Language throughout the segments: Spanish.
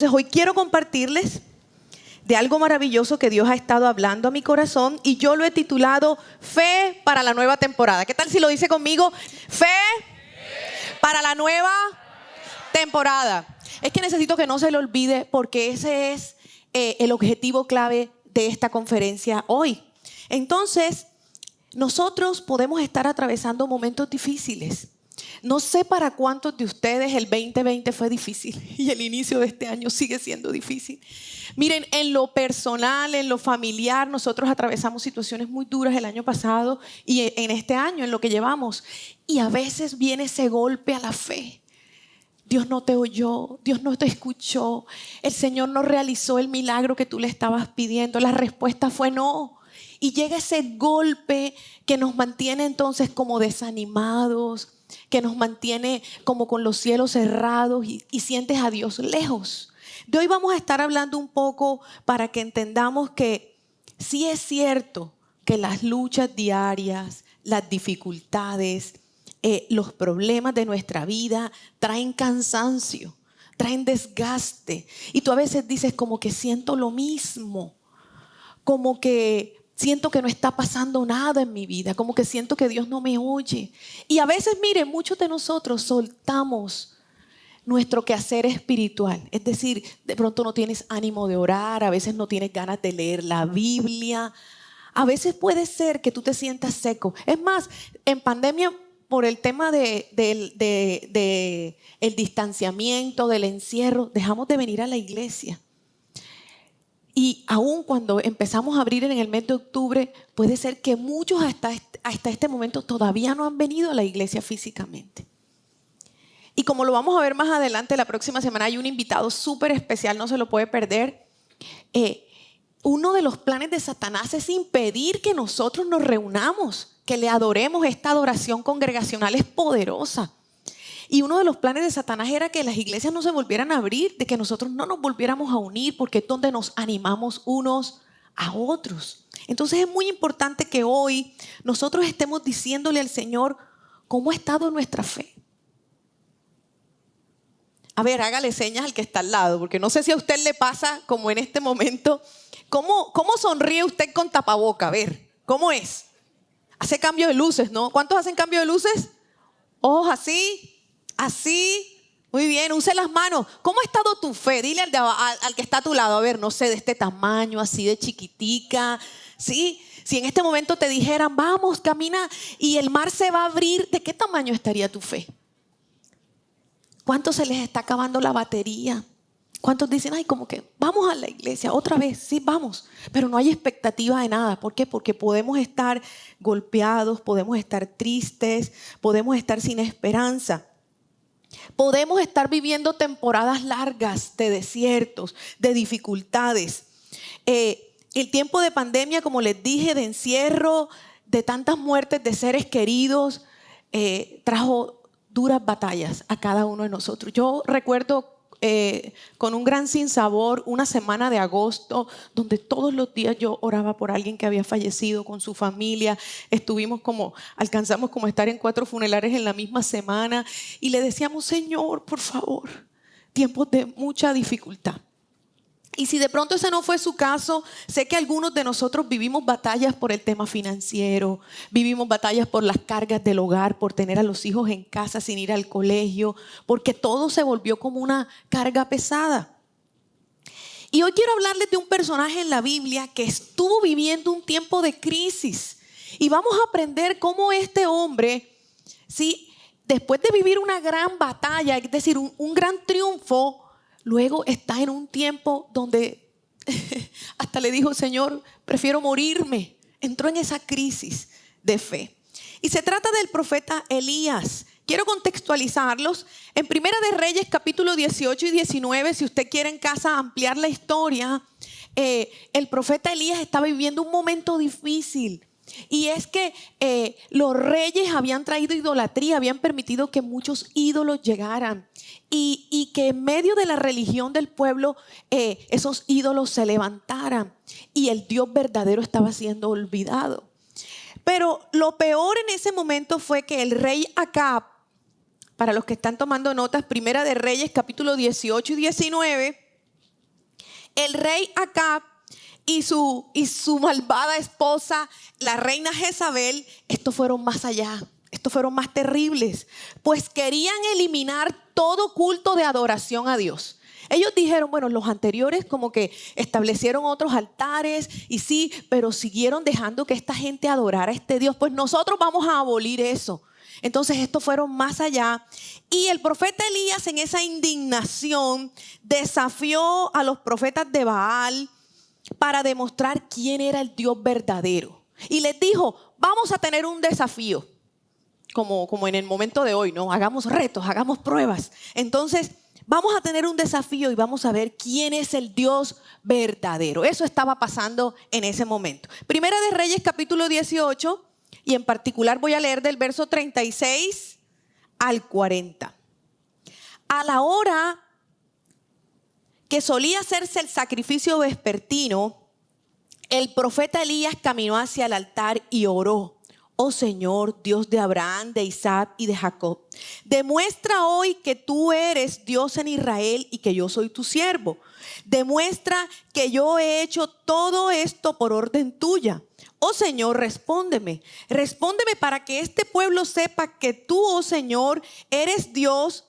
Entonces hoy quiero compartirles de algo maravilloso que Dios ha estado hablando a mi corazón y yo lo he titulado Fe para la nueva temporada. ¿Qué tal si lo dice conmigo? Fe para la nueva temporada. Es que necesito que no se le olvide porque ese es el objetivo clave de esta conferencia hoy. Entonces, nosotros podemos estar atravesando momentos difíciles. No sé para cuántos de ustedes el 2020 fue difícil y el inicio de este año sigue siendo difícil. Miren, en lo personal, en lo familiar, nosotros atravesamos situaciones muy duras el año pasado y en este año, en lo que llevamos. Y a veces viene ese golpe a la fe. Dios no te oyó, Dios no te escuchó, el Señor no realizó el milagro que tú le estabas pidiendo, la respuesta fue no. Y llega ese golpe que nos mantiene entonces como desanimados, que nos mantiene como con los cielos cerrados y sientes a Dios lejos. De hoy vamos a estar hablando un poco para que entendamos que sí es cierto que las luchas diarias, las dificultades, los problemas de nuestra vida traen cansancio, traen desgaste. Y tú a veces dices como que siento lo mismo, como que siento que no está pasando nada en mi vida, como que siento que Dios no me oye. Y a veces, miren, muchos de nosotros soltamos nuestro quehacer espiritual. Es decir, de pronto no tienes ánimo de orar, a veces no tienes ganas de leer la Biblia. A veces puede ser que tú te sientas seco. Es más, en pandemia, por el tema del distanciamiento, del encierro, dejamos de venir a la iglesia. Y aún cuando empezamos a abrir en el mes de octubre, puede ser que muchos hasta este momento todavía no han venido a la iglesia físicamente. Y como lo vamos a ver más adelante, la próxima semana hay un invitado súper especial, no se lo puede perder. Uno de los planes de Satanás es impedir que nosotros nos reunamos, que le adoremos. Esta adoración congregacional es poderosa. Y uno de los planes de Satanás era que las iglesias no se volvieran a abrir, de que nosotros no nos volviéramos a unir, porque es donde nos animamos unos a otros. Entonces es muy importante que hoy nosotros estemos diciéndole al Señor cómo ha estado nuestra fe. A ver, hágale señas al que está al lado, porque no sé si a usted le pasa como en este momento. ¿Cómo sonríe usted con tapaboca? A ver, ¿cómo es? Hace cambio de luces, ¿no? ¿Cuántos hacen cambio de luces? Ojos así. Así, muy bien, use las manos. ¿Cómo ha estado tu fe? Dile al que está a tu lado, a ver, no sé, de este tamaño, así de chiquitica, ¿sí? Si en este momento te dijeran, vamos, camina y el mar se va a abrir, ¿de qué tamaño estaría tu fe? ¿Cuántos se les está acabando la batería? ¿Cuántos dicen, ay, como que vamos a la iglesia otra vez? Sí, vamos, pero no hay expectativa de nada. ¿Por qué? Porque podemos estar golpeados, podemos estar tristes, podemos estar sin esperanza. Podemos estar viviendo temporadas largas de desiertos, de dificultades. El tiempo de pandemia, como les dije, de encierro, de tantas muertes de seres queridos, trajo duras batallas a cada uno de nosotros. Yo recuerdo con un gran sinsabor una semana de agosto donde todos los días yo oraba por alguien que había fallecido con su familia. Alcanzamos como a estar en 4 funerales en la misma semana y le decíamos, Señor, por favor, tiempos de mucha dificultad. Y si de pronto ese no fue su caso, sé que algunos de nosotros vivimos batallas por el tema financiero, vivimos batallas por las cargas del hogar, por tener a los hijos en casa sin ir al colegio, porque todo se volvió como una carga pesada. Y hoy quiero hablarles de un personaje en la Biblia que estuvo viviendo un tiempo de crisis. Y vamos a aprender cómo este hombre, ¿sí?, después de vivir una gran batalla, es decir, un gran triunfo, luego está en un tiempo donde hasta le dijo, Señor, prefiero morirme. Entró en esa crisis de fe. Y se trata del profeta Elías. Quiero contextualizarlos. En Primera de Reyes, capítulo 18 y 19, si usted quiere en casa ampliar la historia, el profeta Elías estaba viviendo un momento difícil. Y es que los reyes habían traído idolatría, habían permitido que muchos ídolos llegaran y que en medio de la religión del pueblo esos ídolos se levantaran y el Dios verdadero estaba siendo olvidado. Pero lo peor en ese momento fue que el rey Acab, para los que están tomando notas, Primera de Reyes capítulo 18 y 19, el rey Acab y su malvada esposa, la reina Jezabel, estos fueron más allá. Estos fueron más terribles, pues querían eliminar todo culto de adoración a Dios. Ellos dijeron, bueno, los anteriores como que establecieron otros altares y sí, pero siguieron dejando que esta gente adorara a este Dios. Pues nosotros vamos a abolir eso. Entonces estos fueron más allá. Y el profeta Elías, en esa indignación, desafió a los profetas de Baal para demostrar quién era el Dios verdadero. Y les dijo, vamos a tener un desafío. Como en el momento de hoy, ¿no? Hagamos retos, hagamos pruebas. Entonces, vamos a tener un desafío y vamos a ver quién es el Dios verdadero. Eso estaba pasando en ese momento. Primera de Reyes, capítulo 18, y en particular voy a leer del verso 36 al 40. A la hora que solía hacerse el sacrificio vespertino, el profeta Elías caminó hacia el altar y oró. Oh Señor, Dios de Abraham, de Isaac y de Jacob, demuestra hoy que tú eres Dios en Israel y que yo soy tu siervo. Demuestra que yo he hecho todo esto por orden tuya. Oh Señor, respóndeme para que este pueblo sepa que tú, oh Señor, eres Dios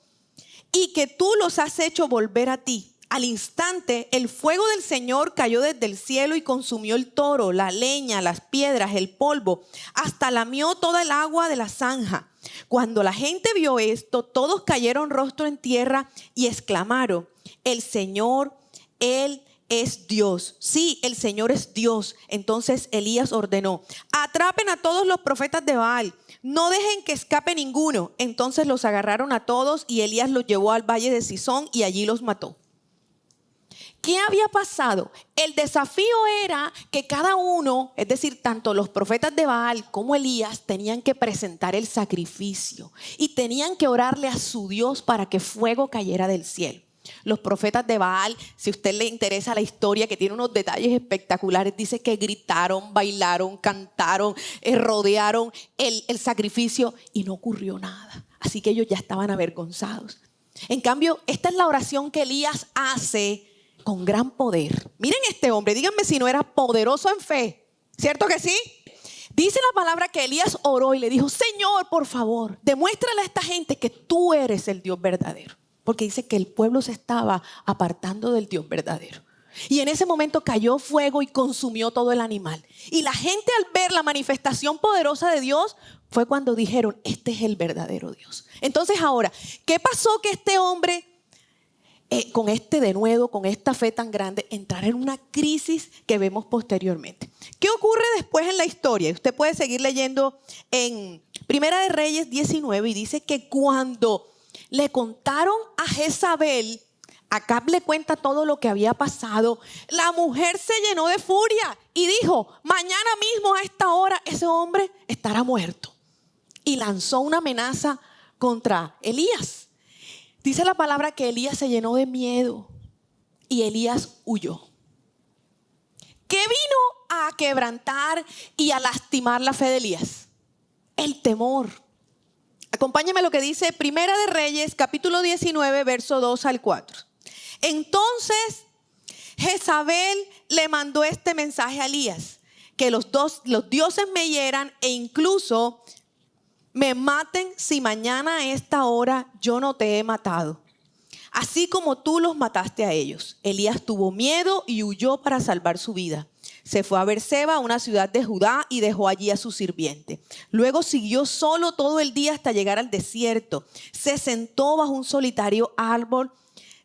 y que tú los has hecho volver a ti. Al instante, el fuego del Señor cayó desde el cielo y consumió el toro, la leña, las piedras, el polvo, hasta lamió toda el agua de la zanja. Cuando la gente vio esto, todos cayeron rostro en tierra y exclamaron, el Señor, Él es Dios. Sí, el Señor es Dios. Entonces Elías ordenó, atrapen a todos los profetas de Baal. No dejen que escape ninguno. Entonces los agarraron a todos y Elías los llevó al valle de Sison y allí los mató. ¿Qué había pasado? El desafío era que cada uno, es decir, tanto los profetas de Baal como Elías, tenían que presentar el sacrificio y tenían que orarle a su Dios para que fuego cayera del cielo. Los profetas de Baal, si a usted le interesa la historia, que tiene unos detalles espectaculares, dice que gritaron, bailaron, cantaron, rodearon el sacrificio y no ocurrió nada. Así que ellos ya estaban avergonzados. En cambio, esta es la oración que Elías hace con gran poder. Miren este hombre, díganme si no era poderoso en fe. ¿Cierto que sí? Dice la palabra que Elías oró y le dijo, Señor, por favor, demuéstrale a esta gente que tú eres el Dios verdadero. Porque dice que el pueblo se estaba apartando del Dios verdadero. Y en ese momento cayó fuego y consumió todo el animal. Y la gente, al ver la manifestación poderosa de Dios, fue cuando dijeron, este es el verdadero Dios. Entonces ahora, ¿qué pasó que este hombre, con este denuedo, con esta fe tan grande, entrara en una crisis que vemos posteriormente? ¿Qué ocurre después en la historia? Usted puede seguir leyendo en Primera de Reyes 19 y dice que cuando le contaron a Jezabel, Acab le cuenta todo lo que había pasado, la mujer se llenó de furia y dijo, mañana mismo a esta hora ese hombre estará muerto. Y lanzó una amenaza contra Elías. Dice la palabra que Elías se llenó de miedo y Elías huyó. ¿Qué vino a quebrantar y a lastimar la fe de Elías? El temor. Acompáñame a lo que dice Primera de Reyes, capítulo 19, verso 2 al 4. Entonces Jezabel le mandó este mensaje a Elías, que los dioses me hieran e incluso me maten si mañana a esta hora yo no te he matado, así como tú los mataste a ellos. Elías tuvo miedo y huyó para salvar su vida. Se fue a Beerseba, una ciudad de Judá, y dejó allí a su sirviente. Luego siguió solo todo el día hasta llegar al desierto. Se sentó bajo un solitario árbol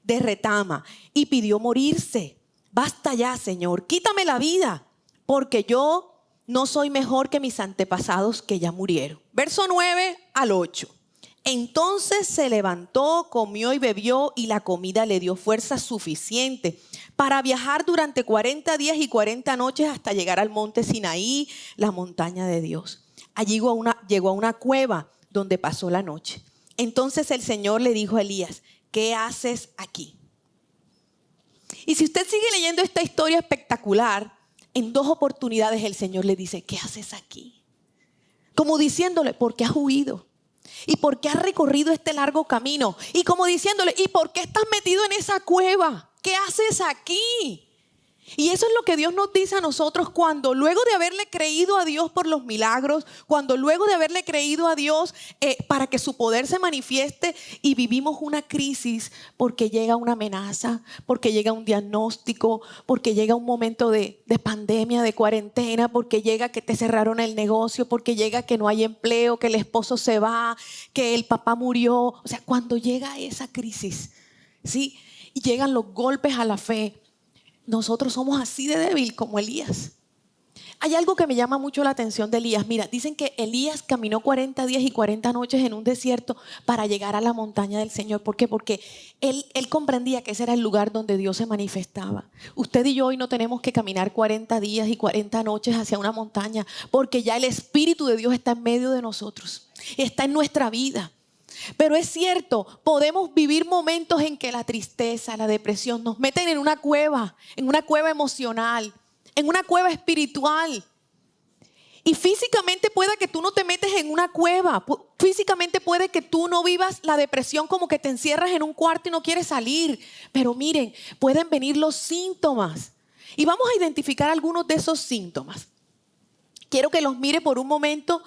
de retama y pidió morirse. Basta ya, Señor, quítame la vida, porque yo no soy mejor que mis antepasados que ya murieron. Verso 9 al 8. Entonces se levantó, comió y bebió, y la comida le dio fuerza suficiente para viajar durante 40 días y 40 noches hasta llegar al monte Sinaí, la montaña de Dios. Allí llegó a una cueva donde pasó la noche. Entonces el Señor le dijo a Elías, ¿qué haces aquí? Y si usted sigue leyendo esta historia espectacular, en 2 oportunidades el Señor le dice, ¿qué haces aquí? Como diciéndole, ¿por qué has huido? ¿Y por qué has recorrido este largo camino? Y como diciéndole, ¿y por qué estás metido en esa cueva? ¿Qué haces aquí? Y eso es lo que Dios nos dice a nosotros cuando luego de haberle creído a Dios por los milagros, cuando luego de haberle creído a Dios para que su poder se manifieste y vivimos una crisis porque llega una amenaza, porque llega un diagnóstico, porque llega un momento de pandemia, de cuarentena, porque llega que te cerraron el negocio, porque llega que no hay empleo, que el esposo se va, que el papá murió. O sea, cuando llega esa crisis, ¿sí? Y llegan los golpes a la fe. Nosotros somos así de débil como Elías. Hay algo que me llama mucho la atención de Elías. Mira, dicen que Elías caminó 40 días y 40 noches en un desierto para llegar a la montaña del Señor. ¿Por qué? Porque él comprendía que ese era el lugar donde Dios se manifestaba. Usted y yo hoy no tenemos que caminar 40 días y 40 noches hacia una montaña, porque ya el Espíritu de Dios está en medio de nosotros, está en nuestra vida. Pero es cierto, podemos vivir momentos en que la tristeza, la depresión nos meten en una cueva emocional, en una cueva espiritual. Y físicamente puede que tú no te metes en una cueva, físicamente puede que tú no vivas la depresión como que te encierras en un cuarto y no quieres salir. Pero miren, pueden venir los síntomas. Y vamos a identificar algunos de esos síntomas. Quiero que los mire por un momento.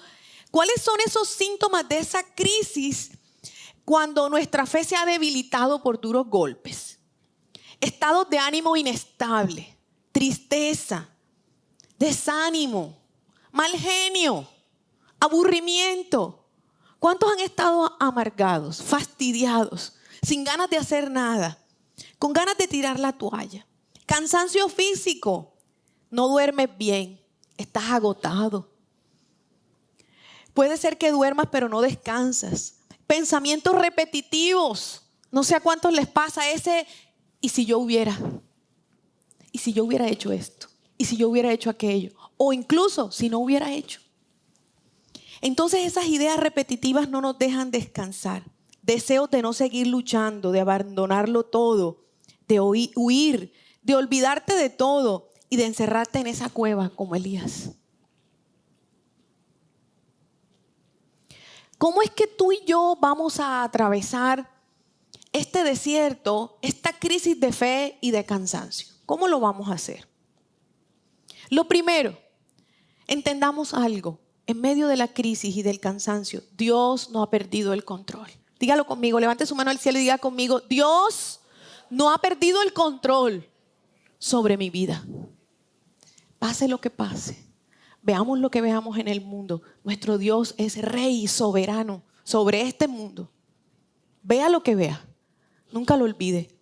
¿Cuáles son esos síntomas de esa crisis cuando nuestra fe se ha debilitado por duros golpes? Estados de ánimo inestable, tristeza, desánimo, mal genio, aburrimiento. ¿Cuántos han estado amargados, fastidiados, sin ganas de hacer nada, con ganas de tirar la toalla? Cansancio físico, no duermes bien, estás agotado. Puede ser que duermas pero no descansas. Pensamientos repetitivos. No sé a cuántos les pasa ese, ¿y si yo hubiera? ¿Y si yo hubiera hecho esto? ¿Y si yo hubiera hecho aquello? O incluso si no hubiera hecho. Entonces esas ideas repetitivas no nos dejan descansar. Deseos de no seguir luchando, de abandonarlo todo, de huir, de olvidarte de todo y de encerrarte en esa cueva como Elías. ¿Cómo es que tú y yo vamos a atravesar este desierto, esta crisis de fe y de cansancio? ¿Cómo lo vamos a hacer? Lo primero, entendamos algo. En medio de la crisis y del cansancio, Dios no ha perdido el control. Dígalo conmigo, levante su mano al cielo y diga conmigo: Dios no ha perdido el control sobre mi vida. Pase lo que pase. Veamos lo que veamos en el mundo. Nuestro Dios es rey y soberano sobre este mundo. Vea lo que vea. Nunca lo olvide.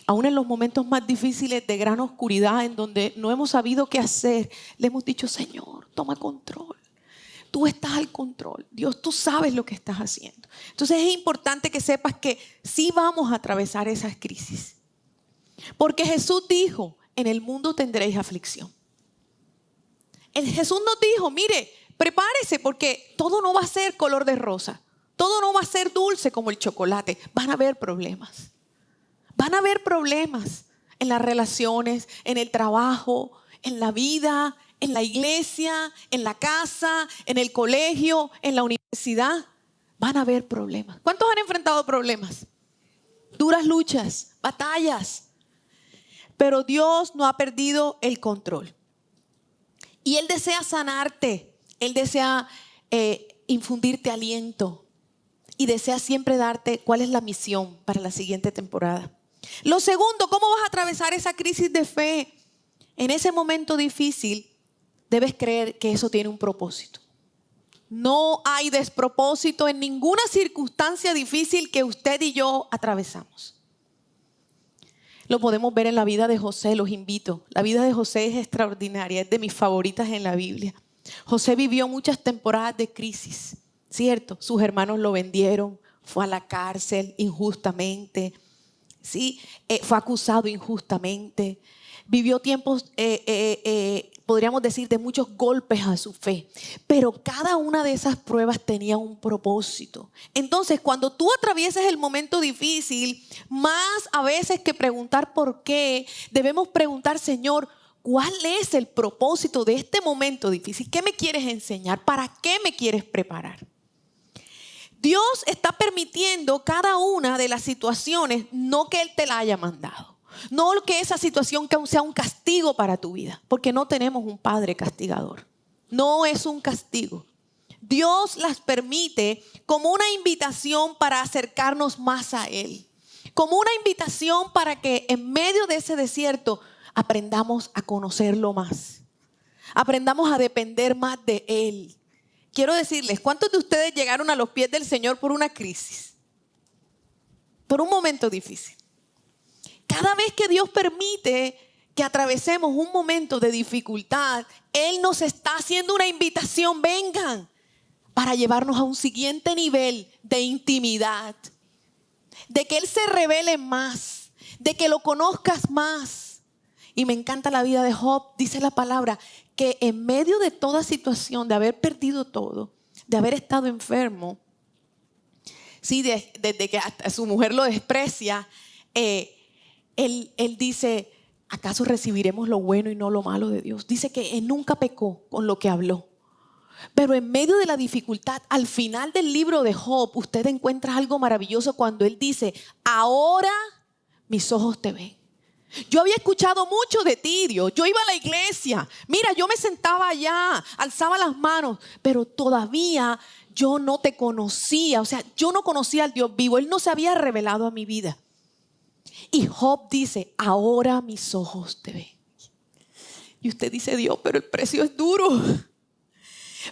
Aún en los momentos más difíciles de gran oscuridad, en donde no hemos sabido qué hacer, le hemos dicho: Señor, toma control. Tú estás al control. Dios, tú sabes lo que estás haciendo. Entonces es importante que sepas que sí vamos a atravesar esas crisis. Porque Jesús dijo: en el mundo tendréis aflicción. Jesús nos dijo: mire, prepárese porque todo no va a ser color de rosa. Todo no va a ser dulce como el chocolate. Van a haber problemas. Van a haber problemas en las relaciones, en el trabajo, en la vida, en la iglesia, en la casa, en el colegio, en la universidad. Van a haber problemas. ¿Cuántos han enfrentado problemas? Duras luchas, batallas. Pero Dios no ha perdido el control. Y Él desea sanarte, Él desea infundirte aliento y desea siempre darte cuál es la misión para la siguiente temporada. Lo segundo, ¿cómo vas a atravesar esa crisis de fe? En ese momento difícil, debes creer que eso tiene un propósito. No hay despropósito en ninguna circunstancia difícil que usted y yo atravesamos. Lo podemos ver en la vida de José, los invito. La vida de José es extraordinaria, es de mis favoritas en la Biblia. José vivió muchas temporadas de crisis, ¿cierto? Sus hermanos lo vendieron, fue a la cárcel injustamente, ¿sí? Fue acusado injustamente. Vivió tiempos, podríamos decir, de muchos golpes a su fe. Pero cada una de esas pruebas tenía un propósito. Entonces, cuando tú atraviesas el momento difícil, más a veces que preguntar por qué, debemos preguntar: Señor, ¿cuál es el propósito de este momento difícil? ¿Qué me quieres enseñar? ¿Para qué me quieres preparar? Dios está permitiendo cada una de las situaciones, no que Él te la haya mandado. No que esa situación sea un castigo para tu vida, porque no tenemos un padre castigador. No es un castigo. Dios las permite como una invitación para acercarnos más a Él. Como una invitación para que en medio de ese desierto aprendamos a conocerlo más. Aprendamos a depender más de Él. Quiero decirles, ¿cuántos de ustedes llegaron a los pies del Señor por una crisis? Por un momento difícil. Cada vez que Dios permite que atravesemos un momento de dificultad, Él nos está haciendo una invitación, vengan, para llevarnos a un siguiente nivel de intimidad, de que Él se revele más, de que lo conozcas más. Y me encanta la vida de Job, dice la palabra, que en medio de toda situación, de haber perdido todo, de haber estado enfermo, sí, desde que hasta su mujer lo desprecia, él dice, ¿acaso recibiremos lo bueno y no lo malo de Dios? Dice que él nunca pecó con lo que habló. Pero en medio de la dificultad, al final del libro de Job, usted encuentra algo maravilloso cuando él dice, ahora mis ojos te ven. Yo había escuchado mucho de ti, Dios. Yo iba a la iglesia. Mira, yo me sentaba allá, alzaba las manos, pero todavía yo no te conocía. O sea, yo no conocía al Dios vivo. Él no se había revelado a mi vida. Y Job dice, ahora mis ojos te ven. Y usted dice, Dios, pero el precio es duro.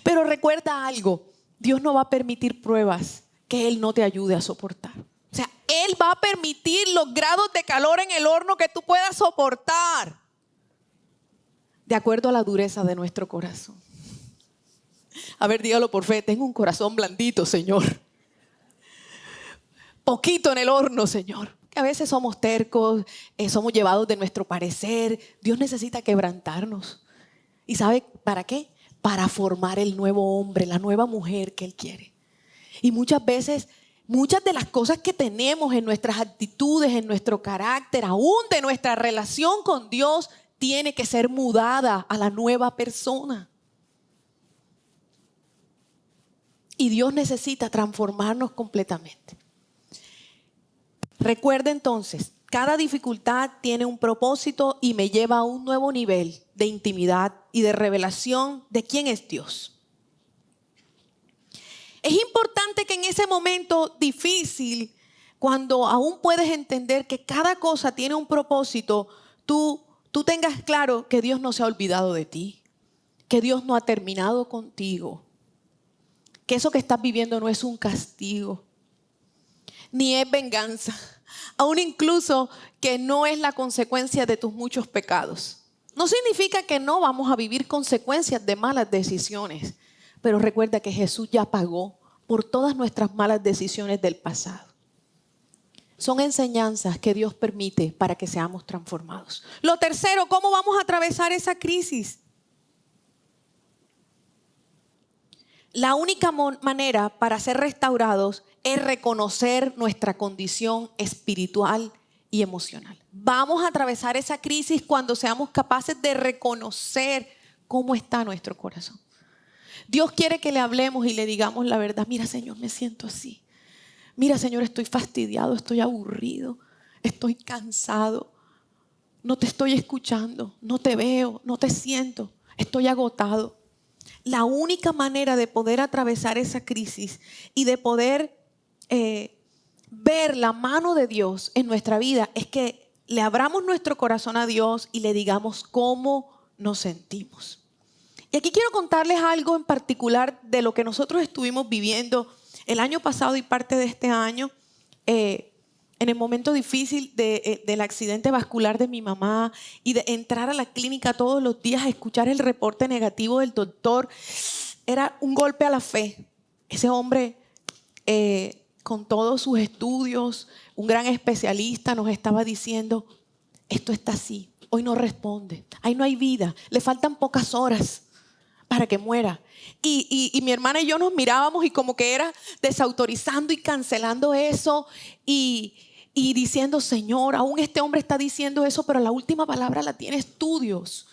Pero recuerda algo, Dios no va a permitir pruebas que Él no te ayude a soportar. O sea, Él va a permitir los grados de calor en el horno que tú puedas soportar, de acuerdo a la dureza de nuestro corazón. A ver, dígalo por fe, tengo un corazón blandito, Señor. Poquito en el horno, Señor. A veces somos tercos, somos llevados de nuestro parecer. Dios necesita quebrantarnos. ¿Y sabe para qué? Para formar el nuevo hombre, la nueva mujer que Él quiere. Y muchas veces, muchas de las cosas que tenemos en nuestras actitudes, en nuestro carácter, aún de nuestra relación con Dios, tiene que ser mudada a la nueva persona. Y Dios necesita transformarnos completamente. Recuerda entonces, cada dificultad tiene un propósito y me lleva a un nuevo nivel de intimidad y de revelación de quién es Dios. Es importante que en ese momento difícil, cuando aún puedes entender que cada cosa tiene un propósito, tú tengas claro que Dios no se ha olvidado de ti, que Dios no ha terminado contigo, que eso que estás viviendo no es un castigo, ni es venganza, aún incluso que no es la consecuencia de tus muchos pecados. No significa que no vamos a vivir consecuencias de malas decisiones, pero recuerda que Jesús ya pagó por todas nuestras malas decisiones del pasado. Son enseñanzas que Dios permite para que seamos transformados. Lo tercero, ¿cómo vamos a atravesar esa crisis? La única manera para ser restaurados es reconocer nuestra condición espiritual y emocional. Vamos a atravesar esa crisis cuando seamos capaces de reconocer cómo está nuestro corazón. Dios quiere que le hablemos y le digamos la verdad. Mira, Señor, me siento así. Mira, Señor, estoy fastidiado, estoy aburrido, estoy cansado. No te estoy escuchando, no te veo, no te siento, estoy agotado. La única manera de poder atravesar esa crisis y de poder ver la mano de Dios en nuestra vida es que le abramos nuestro corazón a Dios y le digamos cómo nos sentimos. Y aquí quiero contarles algo en particular de lo que nosotros estuvimos viviendo el año pasado y parte de este año, en el momento difícil del accidente vascular de mi mamá y de entrar a la clínica todos los días a escuchar el reporte negativo del doctor. Era un golpe a la fe. Ese hombre, con todos sus estudios, un gran especialista, nos estaba diciendo, esto está así, hoy no responde, ahí no hay vida, le faltan pocas horas para que muera. Y mi hermana y yo nos mirábamos y como que era desautorizando y cancelando eso y diciendo, Señor, aún este hombre está diciendo eso, pero la última palabra la tienes tú, Dios.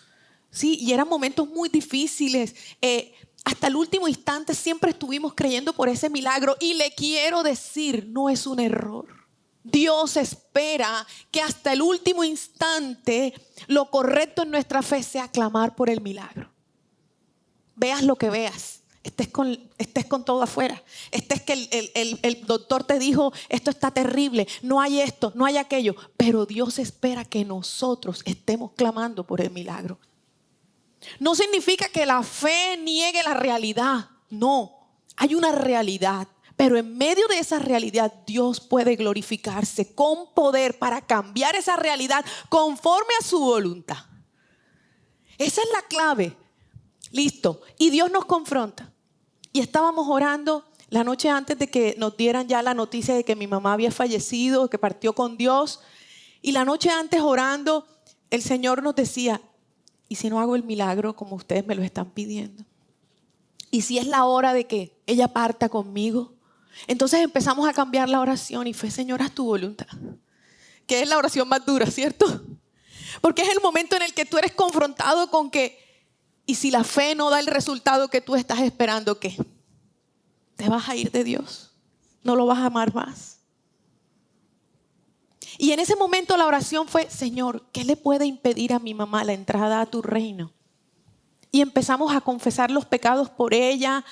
Sí, y eran momentos muy difíciles. Hasta el último instante siempre estuvimos creyendo por ese milagro. Y le quiero decir, no es un error. Dios espera que hasta el último instante lo correcto en nuestra fe sea clamar por el milagro. Veas lo que veas, estés con todo afuera, estés que el doctor te dijo esto está terrible, no hay esto, no hay aquello, pero Dios espera que nosotros estemos clamando por el milagro. No significa que la fe niegue la realidad, no, hay una realidad. Pero en medio de esa realidad Dios puede glorificarse con poder para cambiar esa realidad conforme a su voluntad. Esa es la clave. Listo. Y Dios nos confronta. Y estábamos orando la noche antes de que nos dieran ya la noticia de que mi mamá había fallecido, que partió con Dios. Y la noche antes orando, el Señor nos decía, ¿y si no hago el milagro como ustedes me lo están pidiendo? ¿Y si es la hora de que ella parta conmigo? Entonces empezamos a cambiar la oración y fue, Señor, haz tu voluntad. Que es la oración más dura, ¿cierto? Porque es el momento en el que tú eres confrontado con que, y si la fe no da el resultado que tú estás esperando, ¿qué? Te vas a ir de Dios. No lo vas a amar más. Y en ese momento la oración fue, Señor, ¿qué le puede impedir a mi mamá la entrada a tu reino? Y empezamos a confesar los pecados por ella,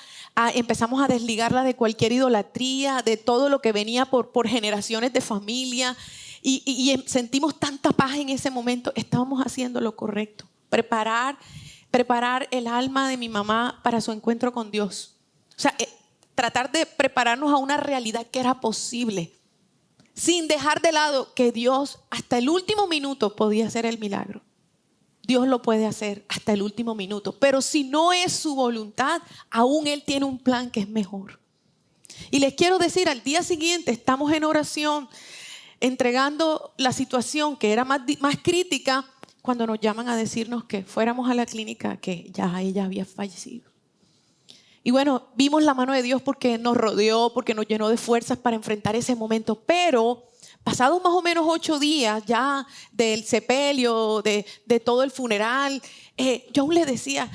empezamos a desligarla de cualquier idolatría, de todo lo que venía por generaciones de familia. Y sentimos tanta paz en ese momento. Estábamos haciendo lo correcto. Preparar el alma de mi mamá para su encuentro con Dios. O sea, tratar de prepararnos a una realidad que era posible. Sin dejar de lado que Dios hasta el último minuto podía hacer el milagro. Dios lo puede hacer hasta el último minuto. Pero si no es su voluntad, aún Él tiene un plan que es mejor. Y les quiero decir, al día siguiente estamos en oración, entregando la situación que era más crítica, cuando nos llaman a decirnos que fuéramos a la clínica, que ya ella había fallecido. Y bueno, vimos la mano de Dios porque nos rodeó, porque nos llenó de fuerzas para enfrentar ese momento. Pero pasados más o menos 8 días ya del sepelio, de todo el funeral, yo aún le decía,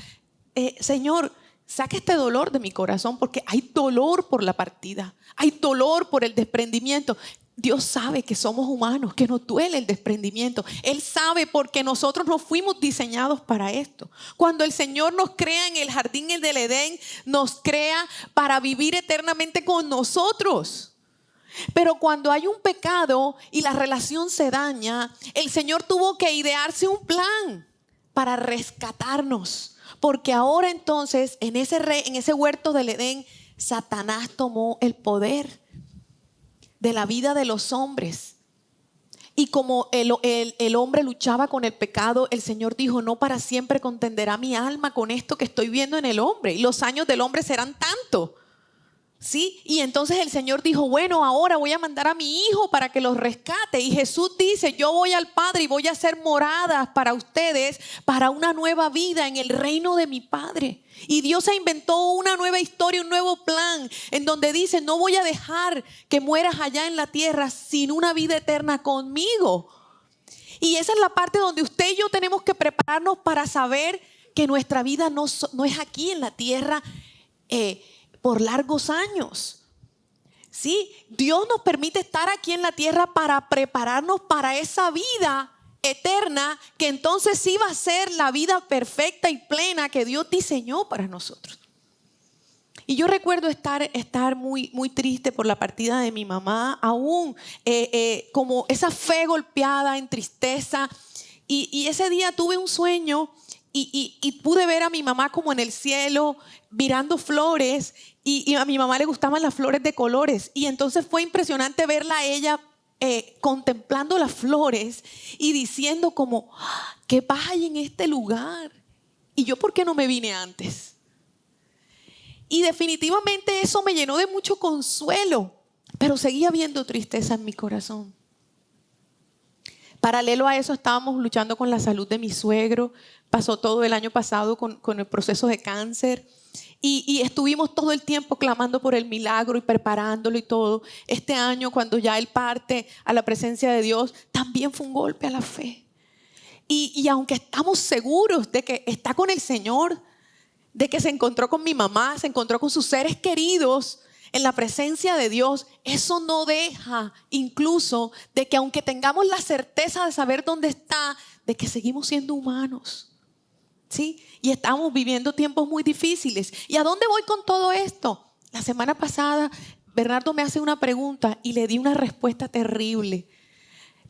Señor, saca este dolor de mi corazón porque hay dolor por la partida, hay dolor por el desprendimiento. Dios sabe que somos humanos, que nos duele el desprendimiento. Él sabe porque nosotros no fuimos diseñados para esto. Cuando el Señor nos crea en el jardín del Edén, nos crea para vivir eternamente con nosotros. Pero cuando hay un pecado y la relación se daña, el Señor tuvo que idearse un plan para rescatarnos. Porque ahora entonces en ese huerto del Edén, Satanás tomó el poder de la vida de los hombres. Y como el hombre luchaba con el pecado, el Señor dijo, no para siempre contenderá mi alma con esto que estoy viendo en el hombre. Y los años del hombre serán tanto. ¿Sí? Y entonces el Señor dijo, bueno, ahora voy a mandar a mi hijo para que los rescate. Y Jesús dice, yo voy al Padre y voy a hacer moradas para ustedes, para una nueva vida en el reino de mi Padre. Y Dios se inventó una nueva historia, un nuevo plan, en donde dice, no voy a dejar que mueras allá en la tierra sin una vida eterna conmigo. Y esa es la parte donde usted y yo tenemos que prepararnos para saber que nuestra vida no es aquí en la tierra, por largos años. Sí, Dios nos permite estar aquí en la tierra para prepararnos para esa vida eterna, que entonces sí va a ser la vida perfecta y plena que Dios diseñó para nosotros. Y yo recuerdo estar muy, muy triste por la partida de mi mamá, aún como esa fe golpeada en tristeza. Y ese día tuve un sueño y pude ver a mi mamá como en el cielo mirando flores, y a mi mamá le gustaban las flores de colores, y entonces fue impresionante verla a ella contemplando las flores y diciendo como, ¿qué paz hay en este lugar? Y yo, ¿por qué no me vine antes? Y definitivamente eso me llenó de mucho consuelo, pero seguía viendo tristeza en mi corazón. Paralelo a eso, estábamos luchando con la salud de mi suegro. Pasó todo el año pasado con el proceso de cáncer. Y estuvimos todo el tiempo clamando por el milagro y preparándolo y todo. Este año, cuando ya él parte a la presencia de Dios, también fue un golpe a la fe. Y aunque estamos seguros de que está con el Señor, de que se encontró con mi mamá, se encontró con sus seres queridos, en la presencia de Dios, eso no deja incluso de que aunque tengamos la certeza de saber dónde está, de que seguimos siendo humanos. ¿Sí? Y estamos viviendo tiempos muy difíciles. ¿Y a dónde voy con todo esto? La semana pasada Bernardo me hace una pregunta y le di una respuesta terrible.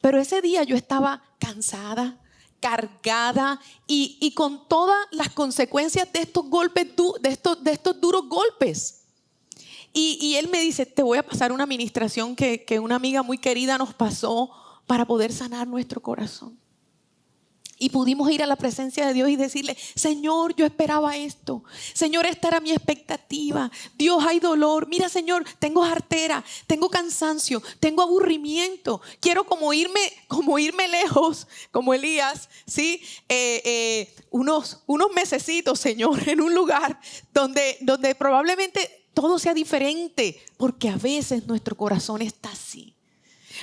Pero ese día yo estaba cansada, cargada y con todas las consecuencias de estos golpes, de estos duros golpes. Y él me dice, te voy a pasar una administración que una amiga muy querida nos pasó para poder sanar nuestro corazón. Y pudimos ir a la presencia de Dios y decirle, Señor, yo esperaba esto. Señor, esta era mi expectativa. Dios, hay dolor. Mira, Señor, tengo jartera, tengo cansancio, tengo aburrimiento. Quiero como irme lejos, como Elías, ¿sí? Unos mesecitos, Señor, en un lugar donde probablemente todo sea diferente, porque a veces nuestro corazón está así.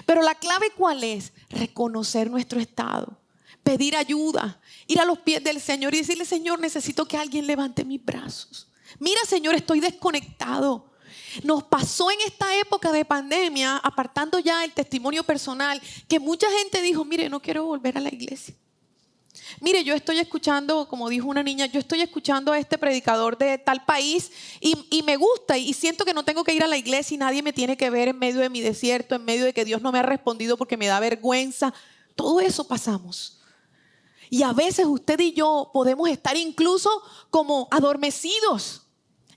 Pero la clave, ¿cuál es? Reconocer nuestro estado. Pedir ayuda, ir a los pies del Señor y decirle, Señor, necesito que alguien levante mis brazos. Mira, Señor, estoy desconectado. Nos pasó en esta época de pandemia, apartando ya el testimonio personal, que mucha gente dijo, mire, no quiero volver a la iglesia. Mire, yo estoy escuchando, como dijo una niña, yo estoy escuchando a este predicador de tal país y me gusta y siento que no tengo que ir a la iglesia y nadie me tiene que ver en medio de mi desierto, en medio de que Dios no me ha respondido porque me da vergüenza. Todo eso pasamos. Y a veces usted y yo podemos estar incluso como adormecidos,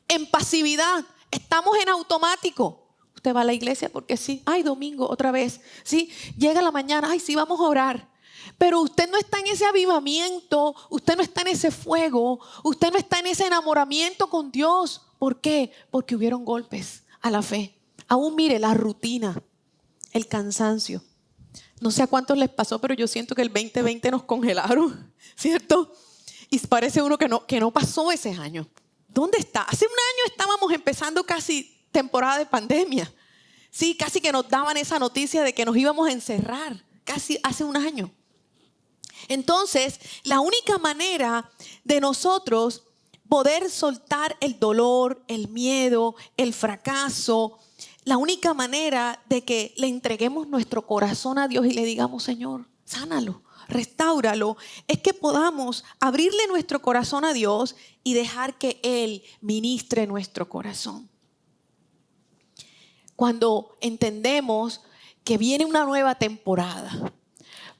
en pasividad. Estamos en automático. Usted va a la iglesia porque sí. Ay, domingo, otra vez. Sí, llega la mañana. Ay, sí, vamos a orar. Pero usted no está en ese avivamiento. Usted no está en ese fuego. Usted no está en ese enamoramiento con Dios. ¿Por qué? Porque hubieron golpes a la fe. Aún mire la rutina, el cansancio. No sé a cuántos les pasó, pero yo siento que el 2020 nos congelaron, ¿cierto? Y parece uno que no pasó ese año. ¿Dónde está? Hace un año estábamos empezando casi temporada de pandemia. Sí, casi que nos daban esa noticia de que nos íbamos a encerrar, casi hace un año. Entonces, la única manera de nosotros poder soltar el dolor, el miedo, el fracaso, la única manera de que le entreguemos nuestro corazón a Dios y le digamos, Señor, sánalo, restáuralo, es que podamos abrirle nuestro corazón a Dios y dejar que Él ministre nuestro corazón. Cuando entendemos que viene una nueva temporada,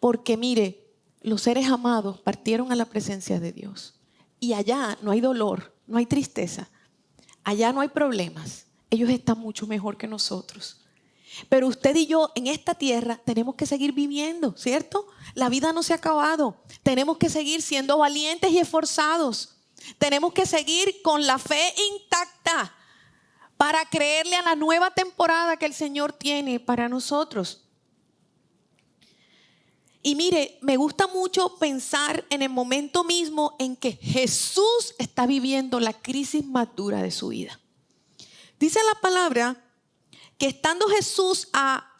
porque mire, los seres amados partieron a la presencia de Dios y allá no hay dolor, no hay tristeza, allá no hay problemas. Ellos están mucho mejor que nosotros. Pero usted y yo en esta tierra tenemos que seguir viviendo, ¿cierto? La vida no se ha acabado. Tenemos que seguir siendo valientes y esforzados. Tenemos que seguir con la fe intacta para creerle a la nueva temporada que el Señor tiene para nosotros. Y mire, me gusta mucho pensar en el momento mismo en que Jesús está viviendo la crisis más dura de su vida. Dice la palabra que estando Jesús a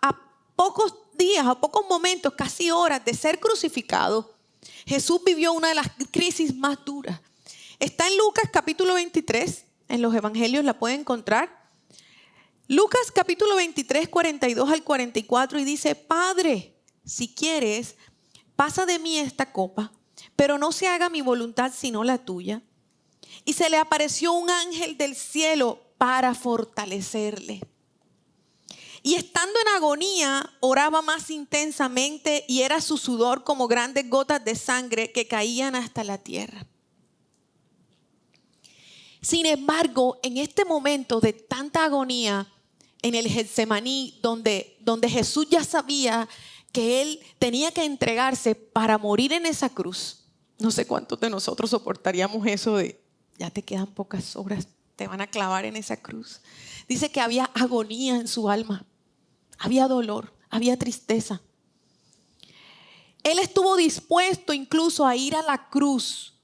pocos días, a pocos momentos, casi horas de ser crucificado, Jesús vivió una de las crisis más duras. Está en Lucas capítulo 23, en los evangelios la pueden encontrar. Lucas capítulo 23, 42 al 44 y dice, Padre, si quieres, pasa de mí esta copa, pero no se haga mi voluntad sino la tuya. Y se le apareció un ángel del cielo para fortalecerle. Y estando en agonía, oraba más intensamente y era su sudor como grandes gotas de sangre que caían hasta la tierra. Sin embargo, en este momento de tanta agonía, en el Getsemaní, donde Jesús ya sabía que Él tenía que entregarse para morir en esa cruz, no sé cuántos de nosotros soportaríamos eso de, ya te quedan pocas horas, te van a clavar en esa cruz. Dice que había agonía en su alma, había dolor, había tristeza. Él estuvo dispuesto incluso a ir a la cruz,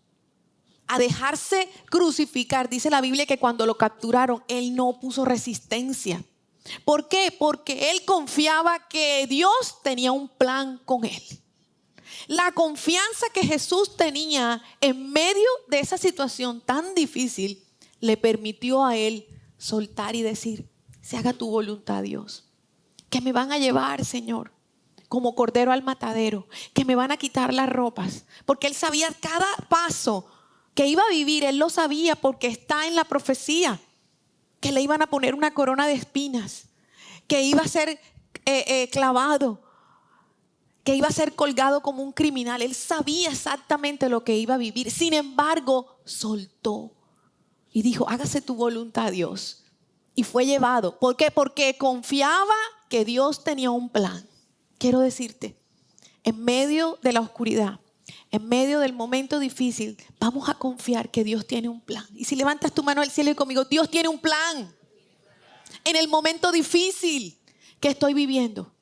a dejarse crucificar. Dice la Biblia que cuando lo capturaron, Él no puso resistencia. ¿Por qué? Porque Él confiaba que Dios tenía un plan con Él. La confianza que Jesús tenía en medio de esa situación tan difícil le permitió a Él soltar y decir, se haga tu voluntad, Dios. Que me van a llevar, Señor, como cordero al matadero, que me van a quitar las ropas, porque él sabía cada paso que iba a vivir, él lo sabía porque está en la profecía, que le iban a poner una corona de espinas, que iba a ser clavado, que iba a ser colgado como un criminal. Él sabía exactamente lo que iba a vivir. Sin embargo, soltó y dijo, hágase tu voluntad, Dios. Y fue llevado. ¿Por qué? Porque confiaba que Dios tenía un plan. Quiero decirte, en medio de la oscuridad, en medio del momento difícil, vamos a confiar que Dios tiene un plan. Y si levantas tu mano al cielo y conmigo, Dios tiene un plan. En el momento difícil que estoy viviendo,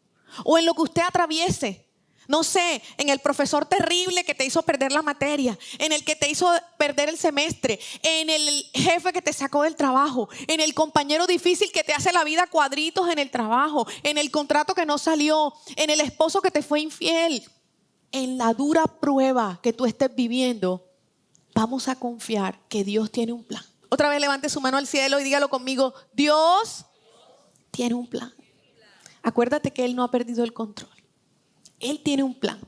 o en lo que usted atraviese, no sé, en el profesor terrible que te hizo perder la materia, en el que te hizo perder el semestre, en el jefe que te sacó del trabajo, en el compañero difícil que te hace la vida cuadritos en el trabajo, en el contrato que no salió, en el esposo que te fue infiel, en la dura prueba que tú estés viviendo, vamos a confiar que Dios tiene un plan. Otra vez levante su mano al cielo y dígalo conmigo, Dios tiene un plan. Acuérdate que Él no ha perdido el control. Él tiene un plan.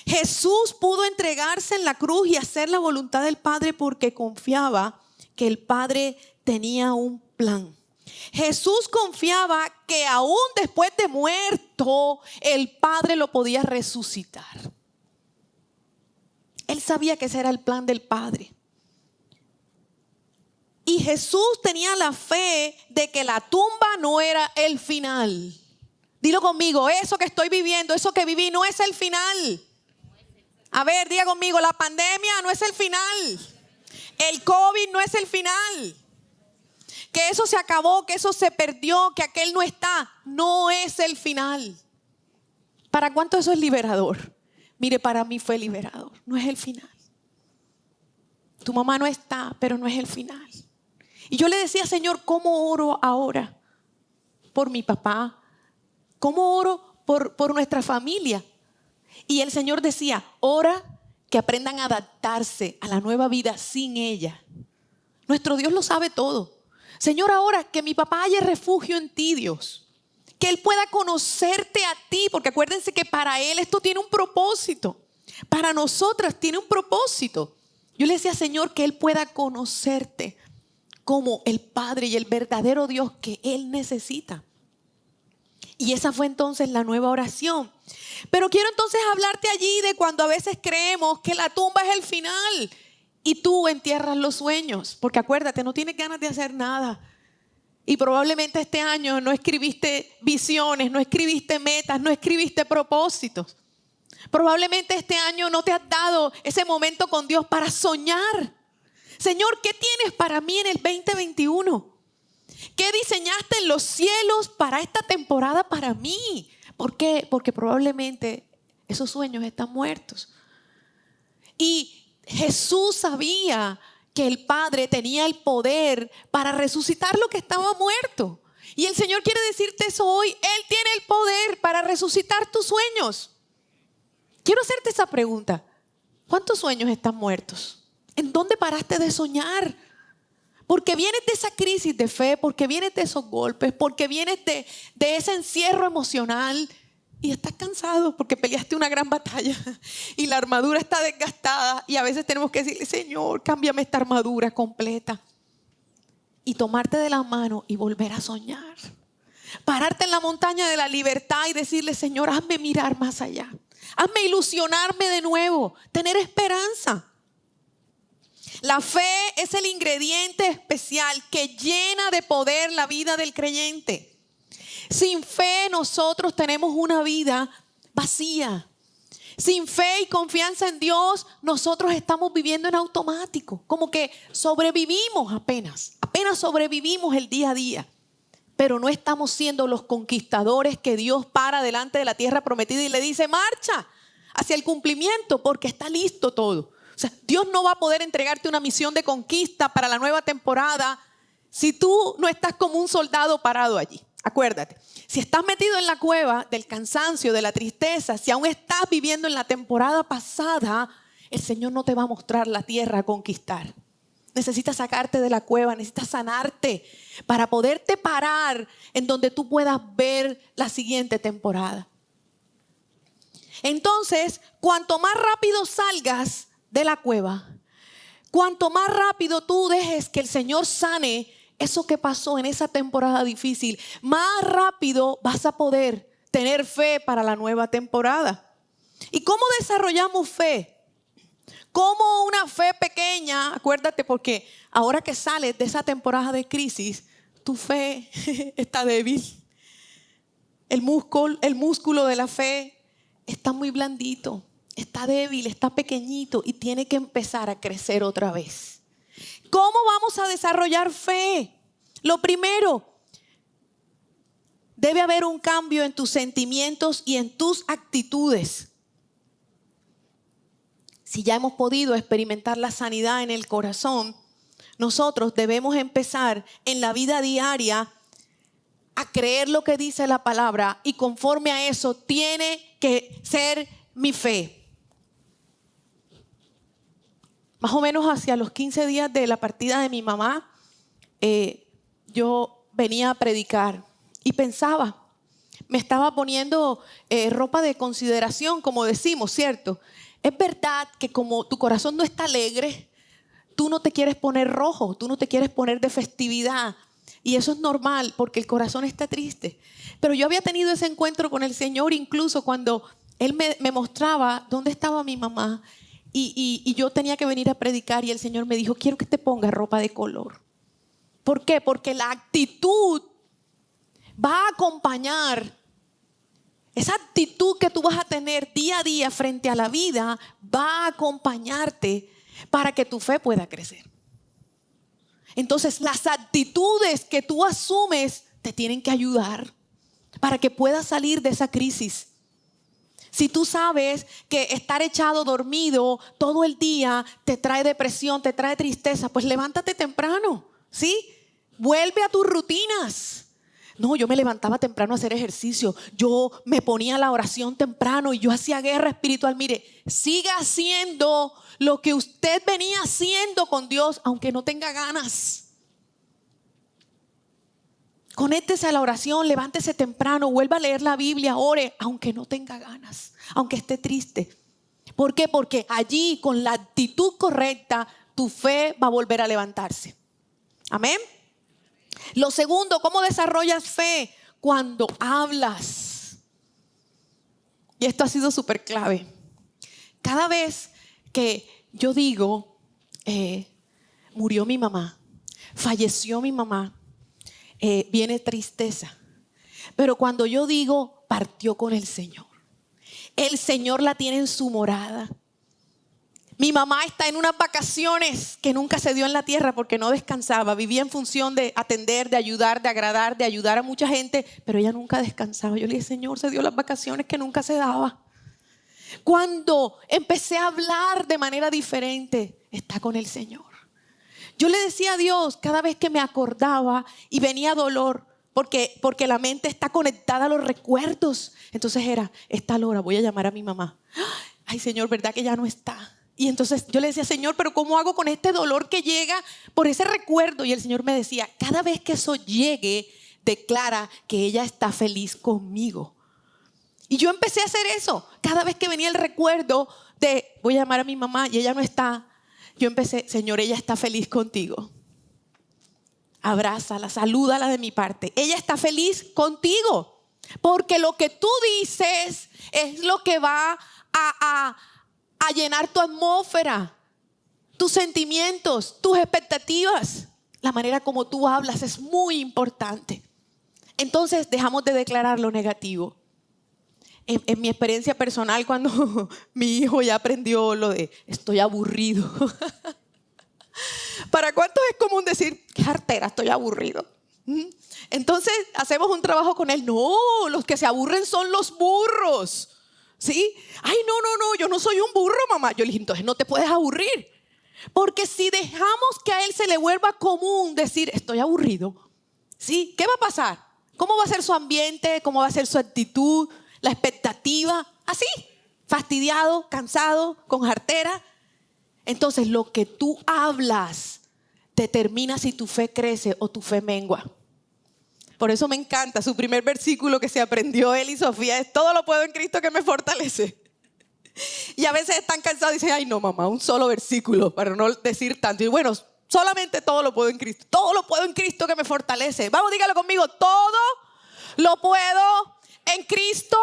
Jesús pudo entregarse en la cruz y hacer la voluntad del Padre porque confiaba que el Padre tenía un plan. Jesús confiaba que aún después de muerto, el Padre lo podía resucitar. Él sabía que ese era el plan del Padre. Y Jesús tenía la fe de que la tumba no era el final. Dilo conmigo, eso que estoy viviendo, eso que viví no es el final. A ver, diga conmigo, la pandemia no es el final. El COVID no es el final. Que eso se acabó, que eso se perdió, que aquel no está, no es el final. ¿Para cuánto eso es liberador? Mire, para mí fue liberador, no es el final. Tu mamá no está, pero no es el final. Y yo le decía, Señor, ¿cómo oro ahora por mi papá? ¿Cómo oro por nuestra familia? Y el Señor decía, ora que aprendan a adaptarse a la nueva vida sin ella. Nuestro Dios lo sabe todo. Señor, ahora que mi papá haya refugio en ti, Dios. Que Él pueda conocerte a ti, porque acuérdense que para Él esto tiene un propósito. Para nosotras tiene un propósito. Yo le decía, Señor, que Él pueda conocerte como el Padre y el verdadero Dios que Él necesita. Y esa fue entonces la nueva oración. Pero quiero entonces hablarte allí de cuando a veces creemos que la tumba es el final y tú entierras los sueños. Porque acuérdate, no tienes ganas de hacer nada. Y probablemente este año no escribiste visiones, no escribiste metas, no escribiste propósitos. Probablemente este año no te has dado ese momento con Dios para soñar. Señor, ¿qué tienes para mí en el 2021? ¿Qué diseñaste en los cielos para esta temporada para mí? ¿Por qué? Porque probablemente esos sueños están muertos. Y Jesús sabía que el Padre tenía el poder para resucitar lo que estaba muerto. Y el Señor quiere decirte eso hoy. Él tiene el poder para resucitar tus sueños. Quiero hacerte esa pregunta. ¿Cuántos sueños están muertos? ¿En dónde paraste de soñar? Porque vienes de esa crisis de fe, porque vienes de esos golpes, porque vienes de ese encierro emocional y estás cansado porque peleaste una gran batalla y la armadura está desgastada y a veces tenemos que decirle, Señor, cámbiame esta armadura completa y tomarte de la mano y volver a soñar. Pararte en la montaña de la libertad y decirle, Señor, hazme mirar más allá. Hazme ilusionarme de nuevo, tener esperanza. La fe es el ingrediente especial que llena de poder la vida del creyente. Sin fe nosotros tenemos una vida vacía. Sin fe y confianza en Dios, nosotros estamos viviendo en automático. Como que sobrevivimos apenas sobrevivimos el día a día. Pero no estamos siendo los conquistadores que Dios para delante de la tierra prometida y le dice, marcha hacia el cumplimiento porque está listo todo. O sea, Dios no va a poder entregarte una misión de conquista para la nueva temporada si tú no estás como un soldado parado allí. Acuérdate, si estás metido en la cueva del cansancio, de la tristeza, si aún estás viviendo en la temporada pasada, el Señor no te va a mostrar la tierra a conquistar. necesita sacarte de la cueva, necesita sanarte para poderte parar en donde tú puedas ver la siguiente temporada. Entonces, cuanto más rápido salgas de la cueva, cuanto más rápido tú dejes que el Señor sane eso que pasó en esa temporada difícil, más rápido vas a poder tener fe para la nueva temporada. ¿Y cómo desarrollamos fe? Como una fe pequeña, acuérdate, porque ahora que sales de esa temporada de crisis, tu fe está débil. El músculo de la fe está muy blandito, está débil, está pequeñito y tiene que empezar a crecer otra vez. ¿Cómo vamos a desarrollar fe? Lo primero, debe haber un cambio en tus sentimientos y en tus actitudes. Si ya hemos podido experimentar la sanidad en el corazón, nosotros debemos empezar en la vida diaria a creer lo que dice la palabra y conforme a eso tiene que ser mi fe. Más o menos hacia los 15 días de la partida de mi mamá, yo venía a predicar y pensaba, me estaba poniendo ropa de consideración, como decimos, ¿cierto? Es verdad que como tu corazón no está alegre, tú no te quieres poner rojo, tú no te quieres poner de festividad. Y eso es normal porque el corazón está triste. Pero yo había tenido ese encuentro con el Señor incluso cuando Él me mostraba dónde estaba mi mamá. Y yo tenía que venir a predicar y el Señor me dijo, quiero que te pongas ropa de color. ¿Por qué? Porque la actitud va a acompañar. Esa actitud que tú vas a tener día a día frente a la vida va a acompañarte para que tu fe pueda crecer. Entonces, las actitudes que tú asumes te tienen que ayudar para que puedas salir de esa crisis. Si tú sabes que estar echado dormido todo el día te trae depresión, te trae tristeza, pues levántate temprano, ¿sí? Vuelve a tus rutinas. No, yo me levantaba temprano a hacer ejercicio. Yo me ponía a la oración temprano y yo hacía guerra espiritual. Mire, siga haciendo lo que usted venía haciendo con Dios, aunque no tenga ganas. Conéctese a la oración, levántese temprano, vuelva a leer la Biblia, ore, aunque no tenga ganas, aunque esté triste. ¿Por qué? Porque allí, con la actitud correcta, tu fe va a volver a levantarse. Amén. Lo segundo, ¿cómo desarrollas fe? Cuando hablas. Y esto ha sido súper clave. Cada vez que yo digo, murió mi mamá, falleció mi mamá, viene tristeza. Pero cuando yo digo, partió con el Señor la tiene en su morada. Mi mamá está en unas vacaciones que nunca se dio en la tierra porque no descansaba. Vivía en función de atender, de ayudar, de agradar, de ayudar a mucha gente, pero ella nunca descansaba. Yo le dije, Señor, se dio las vacaciones que nunca se daba. Cuando empecé a hablar de manera diferente, está con el Señor. Yo le decía a Dios cada vez que me acordaba y venía dolor, porque la mente está conectada a los recuerdos. Entonces era, esta hora voy a llamar a mi mamá. Ay, Señor, ¿verdad que ya no está? Y entonces yo le decía, Señor, pero ¿cómo hago con este dolor que llega por ese recuerdo? Y el Señor me decía, cada vez que eso llegue, declara que ella está feliz conmigo. Y yo empecé a hacer eso. Cada vez que venía el recuerdo de voy a llamar a mi mamá y ella no está, yo empecé, Señor, ella está feliz contigo. Abrázala, salúdala de mi parte. Ella está feliz contigo. Porque lo que tú dices es lo que va a llenar tu atmósfera, tus sentimientos, tus expectativas. La manera como tú hablas es muy importante. Entonces dejamos de declarar lo negativo. En mi experiencia personal, cuando mi hijo ya aprendió lo de estoy aburrido. ¿Para cuántos es común decir qué jartera, estoy aburrido? Entonces hacemos un trabajo con él. No, los que se aburren son los burros. ¿Sí? Ay, no, yo no soy un burro, mamá. Yo le dije, entonces no te puedes aburrir. Porque si dejamos que a él se le vuelva común decir, estoy aburrido, ¿sí? ¿Qué va a pasar? ¿Cómo va a ser su ambiente? ¿Cómo va a ser su actitud? La expectativa, así, fastidiado, cansado, con jartera. Entonces lo que tú hablas determina si tu fe crece o tu fe mengua. Por eso me encanta, su primer versículo que se aprendió él y Sofía es: todo lo puedo en Cristo que me fortalece. Y a veces están cansados y dicen: ay no mamá, un solo versículo para no decir tanto. Y bueno, solamente todo lo puedo en Cristo. Todo lo puedo en Cristo que me fortalece. Vamos, dígalo conmigo: todo lo puedo en Cristo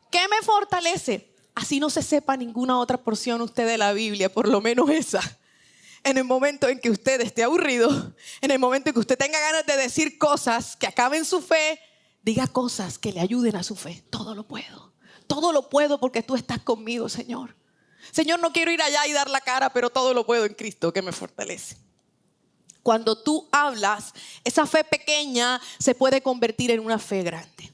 que me fortalece. Así no se sepa ninguna otra porción usted de la Biblia, por lo menos esa. En el momento en que usted esté aburrido, en el momento en que usted tenga ganas de decir cosas que acaben su fe, diga cosas que le ayuden a su fe. Todo lo puedo porque tú estás conmigo, Señor. Señor, no quiero ir allá y dar la cara, pero todo lo puedo en Cristo que me fortalece. Cuando tú hablas, esa fe pequeña se puede convertir en una fe grande.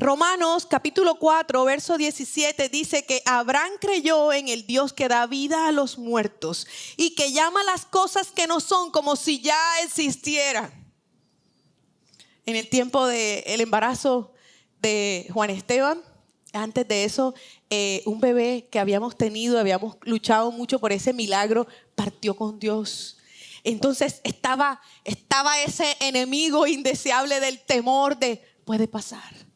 Romanos capítulo 4, verso 17 dice que Abraham creyó en el Dios que da vida a los muertos y que llama las cosas que no son como si ya existieran. En el tiempo del embarazo de Juan Esteban, antes de eso, un bebé que habíamos tenido, habíamos luchado mucho por ese milagro, partió con Dios. Entonces estaba ese enemigo indeseable del temor de: puede pasar.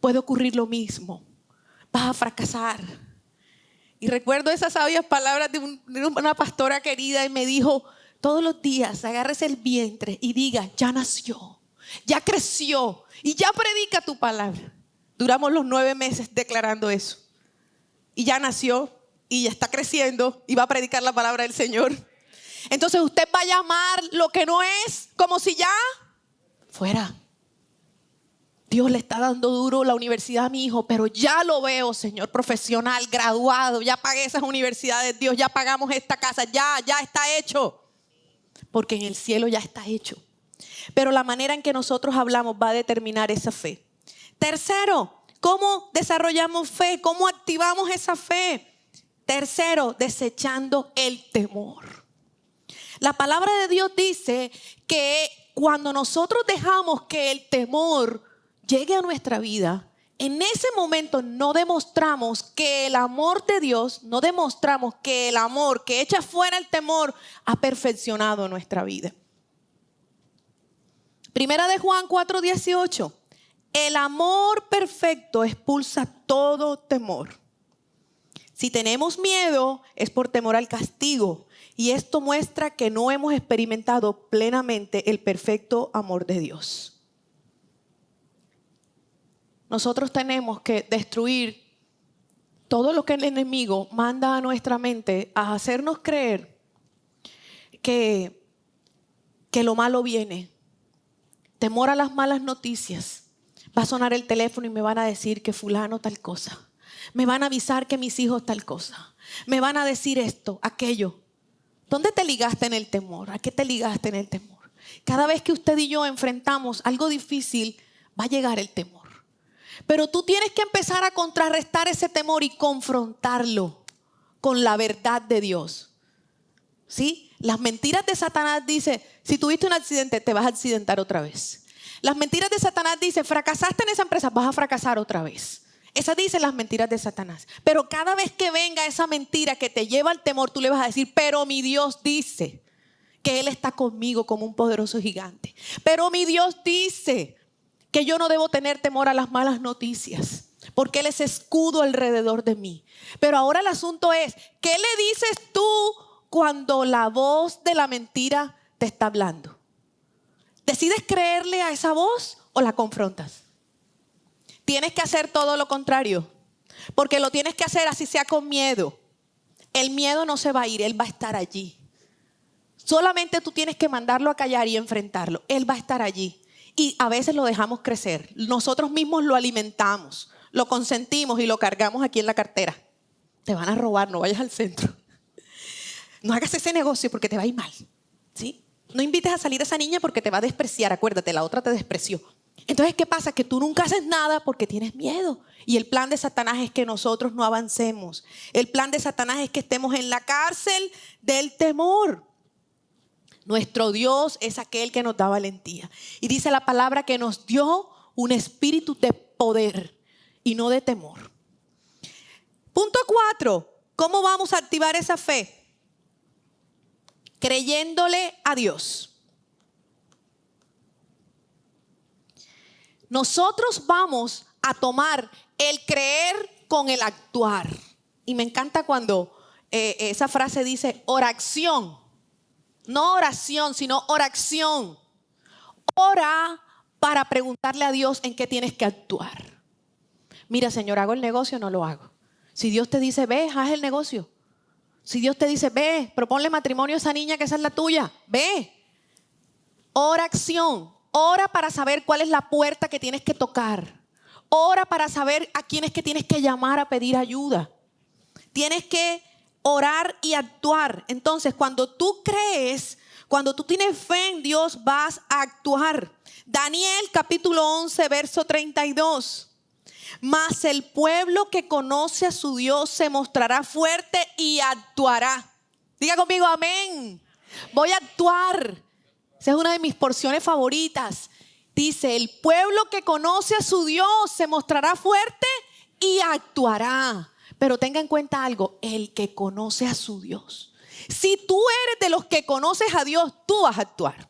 Puede ocurrir lo mismo. Vas a fracasar. Y recuerdo esas sabias palabras de una pastora querida y me dijo: todos los días agárrese el vientre y diga: ya nació, ya creció y ya predica tu palabra. Duramos los 9 meses declarando eso. Y ya nació y ya está creciendo y va a predicar la palabra del Señor. Entonces usted va a llamar lo que no es como si ya fuera. Dios le está dando duro la universidad a mi hijo, pero ya lo veo, Señor, profesional, graduado, ya pagué esas universidades, Dios, ya pagamos esta casa, ya está hecho. Porque en el cielo ya está hecho. Pero la manera en que nosotros hablamos va a determinar esa fe. Tercero, ¿cómo desarrollamos fe? ¿Cómo activamos esa fe? Tercero, desechando el temor. La palabra de Dios dice que cuando nosotros dejamos que el temor llegue a nuestra vida, en ese momento no demostramos que el amor de Dios, no demostramos que el amor que echa fuera el temor ha perfeccionado nuestra vida. Primera de Juan 4:18. El amor perfecto expulsa todo temor. Si tenemos miedo es por temor al castigo, y esto muestra que no hemos experimentado plenamente el perfecto amor de Dios. Nosotros tenemos que destruir todo lo que el enemigo manda a nuestra mente a hacernos creer que lo malo viene. Temor a las malas noticias. Va a sonar el teléfono y me van a decir que fulano tal cosa. Me van a avisar que mis hijos tal cosa. Me van a decir esto, aquello. ¿Dónde te ligaste en el temor? ¿A qué te ligaste en el temor? Cada vez que usted y yo enfrentamos algo difícil, va a llegar el temor. Pero tú tienes que empezar a contrarrestar ese temor y confrontarlo con la verdad de Dios. ¿Sí? Las mentiras de Satanás dicen: si tuviste un accidente, te vas a accidentar otra vez. Las mentiras de Satanás dicen: fracasaste en esa empresa, vas a fracasar otra vez. Esas dicen las mentiras de Satanás. Pero cada vez que venga esa mentira que te lleva al temor, tú le vas a decir: pero mi Dios dice que Él está conmigo como un poderoso gigante. Pero mi Dios dice que yo no debo tener temor a las malas noticias, porque Él es escudo alrededor de mí. Pero ahora el asunto es: ¿qué le dices tú cuando la voz de la mentira te está hablando? ¿Decides creerle a esa voz o la confrontas? Tienes que hacer todo lo contrario, porque lo tienes que hacer así sea con miedo. El miedo no se va a ir, Él va a estar allí. Solamente tú tienes que mandarlo a callar y enfrentarlo. Él va a estar allí. Y a veces lo dejamos crecer. Nosotros mismos lo alimentamos, lo consentimos y lo cargamos aquí en la cartera. Te van a robar, no vayas al centro. No hagas ese negocio porque te va a ir mal. ¿Sí? No invites a salir a esa niña porque te va a despreciar. Acuérdate, la otra te despreció. Entonces, ¿qué pasa? Que tú nunca haces nada porque tienes miedo. Y el plan de Satanás es que nosotros no avancemos. El plan de Satanás es que estemos en la cárcel del temor. Nuestro Dios es aquel que nos da valentía. Y dice la palabra que nos dio un espíritu de poder y no de temor. Punto 4. ¿Cómo vamos a activar esa fe? creyéndole a Dios. Nosotros vamos a tomar el creer con el actuar. Y me encanta cuando esa frase dice oración. No oración, sino oración. Ora para preguntarle a Dios en qué tienes que actuar. Mira, Señor, ¿hago el negocio o no lo hago? Si Dios te dice, ve, haz el negocio. Si Dios te dice, ve, proponle matrimonio a esa niña que esa es la tuya, ve. Oración. Ora para saber cuál es la puerta que tienes que tocar. Ora para saber a quién es que tienes que llamar a pedir ayuda. Tienes que orar y actuar. Entonces, cuando tú crees, cuando tú tienes fe en Dios, vas a actuar. Daniel capítulo 11, verso 32. Mas el pueblo que conoce a su Dios se mostrará fuerte y actuará. Diga conmigo, amén. Voy a actuar. Esa es una de mis porciones favoritas. Dice, el pueblo que conoce a su Dios se mostrará fuerte y actuará. Pero tenga en cuenta algo, el que conoce a su Dios. Si tú eres de los que conoces a Dios, tú vas a actuar.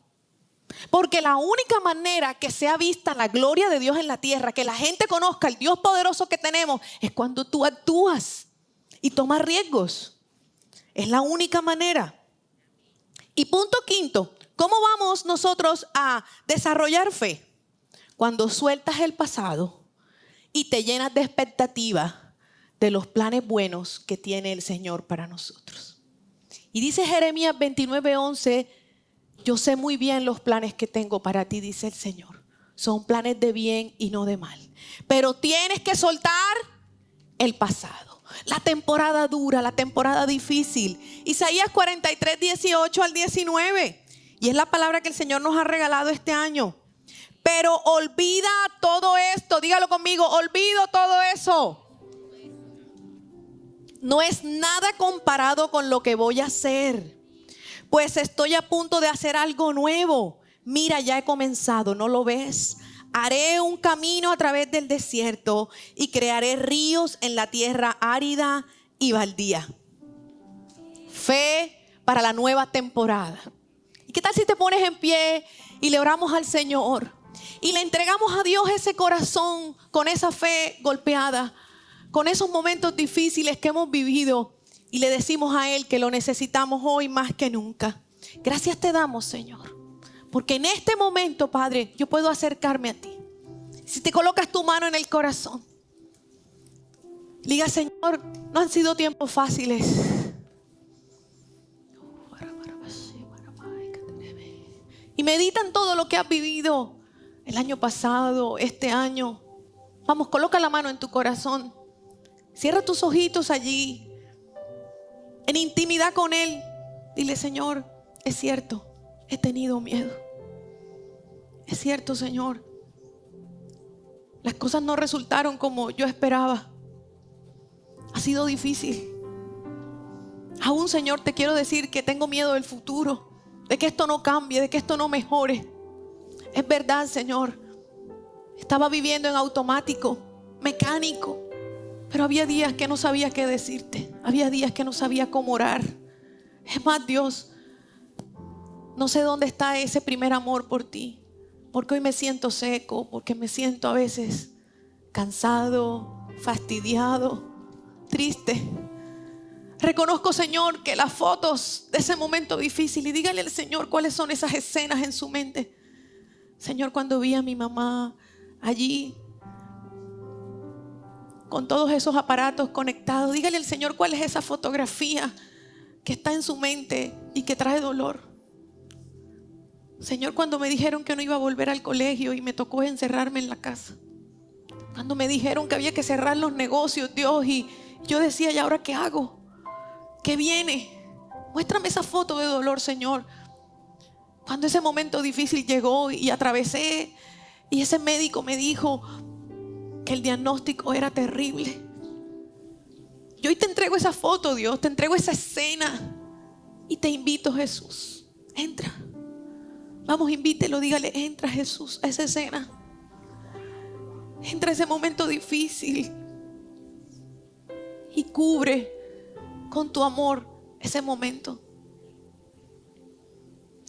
Porque la única manera que sea vista la gloria de Dios en la tierra, que la gente conozca el Dios poderoso que tenemos, es cuando tú actúas y tomas riesgos. Es la única manera. Y punto quinto, ¿cómo vamos nosotros a desarrollar fe? Cuando sueltas el pasado y te llenas de expectativa de los planes buenos que tiene el Señor para nosotros. Y dice Jeremías 29:11, yo sé muy bien los planes que tengo para ti, dice el Señor. Son planes de bien y no de mal. Pero tienes que soltar el pasado. La temporada dura, la temporada difícil. Isaías 43, 18 al 19. Y es la palabra que el Señor nos ha regalado este año. Pero olvida todo esto. Dígalo conmigo, olvido todo eso. No es nada comparado con lo que voy a hacer. Pues estoy a punto de hacer algo nuevo. Mira, ya he comenzado, ¿no lo ves? Haré un camino a través del desierto y crearé ríos en la tierra árida y baldía. Fe para la nueva temporada. ¿Y qué tal si te pones en pie y le oramos al Señor? Y le entregamos a Dios ese corazón con esa fe golpeada, con esos momentos difíciles que hemos vivido. Y le decimos a Él que lo necesitamos hoy más que nunca. Gracias te damos, Señor. Porque en este momento, Padre, yo puedo acercarme a ti. Si te colocas tu mano en el corazón. Diga, Señor, no han sido tiempos fáciles. Y medita en todo lo que has vivido el año pasado, este año. Vamos, coloca la mano en tu corazón. Cierra tus ojitos allí. En intimidad con Él, dile, Señor, es cierto, he tenido miedo. Es cierto, Señor, las cosas no resultaron como yo esperaba. Ha sido difícil. Aún, Señor, te quiero decir que tengo miedo del futuro, de que esto no cambie, de que esto no mejore. Es verdad, Señor, estaba viviendo en automático, mecánico. Pero había días que no sabía qué decirte. Había días que no sabía cómo orar. Es más, Dios, no sé dónde está ese primer amor por ti. Porque hoy me siento seco, porque me siento a veces cansado, fastidiado, triste. Reconozco, Señor, que las fotos de ese momento difícil, y dígale al Señor cuáles son esas escenas en su mente. Señor, cuando vi a mi mamá allí, con todos esos aparatos conectados, dígale al Señor cuál es esa fotografía que está en su mente y que trae dolor. Señor, cuando me dijeron que no iba a volver al colegio y me tocó encerrarme en la casa. Cuando me dijeron que había que cerrar los negocios, Dios, y yo decía, ¿y ahora qué hago? ¿Qué viene? Muéstrame esa foto de dolor, Señor. Cuando ese momento difícil llegó y atravesé, y ese médico me dijo que el diagnóstico era terrible. Yo hoy te entrego esa foto, Dios, te entrego esa escena y te invito, Jesús, entra. Vamos, invítelo, dígale, entra, Jesús, a esa escena. Entra a ese momento difícil y cubre con tu amor ese momento.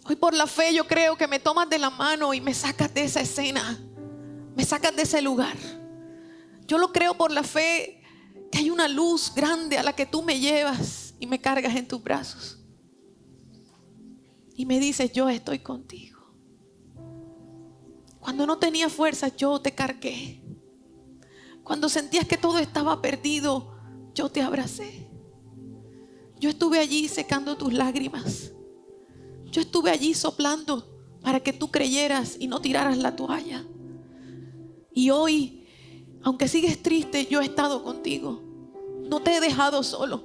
Hoy por la fe yo creo que me tomas de la mano y me sacas de esa escena, me sacas de ese lugar. Yo lo creo por la fe, que hay una luz grande a la que tú me llevas y me cargas en tus brazos. Y me dices, yo estoy contigo. Cuando no tenía fuerzas, yo te cargué. Cuando sentías que todo estaba perdido, yo te abracé. Yo estuve allí secando tus lágrimas. Yo estuve allí soplando para que tú creyeras y no tiraras la toalla. Y hoy, aunque sigues triste, yo he estado contigo. No te he dejado solo.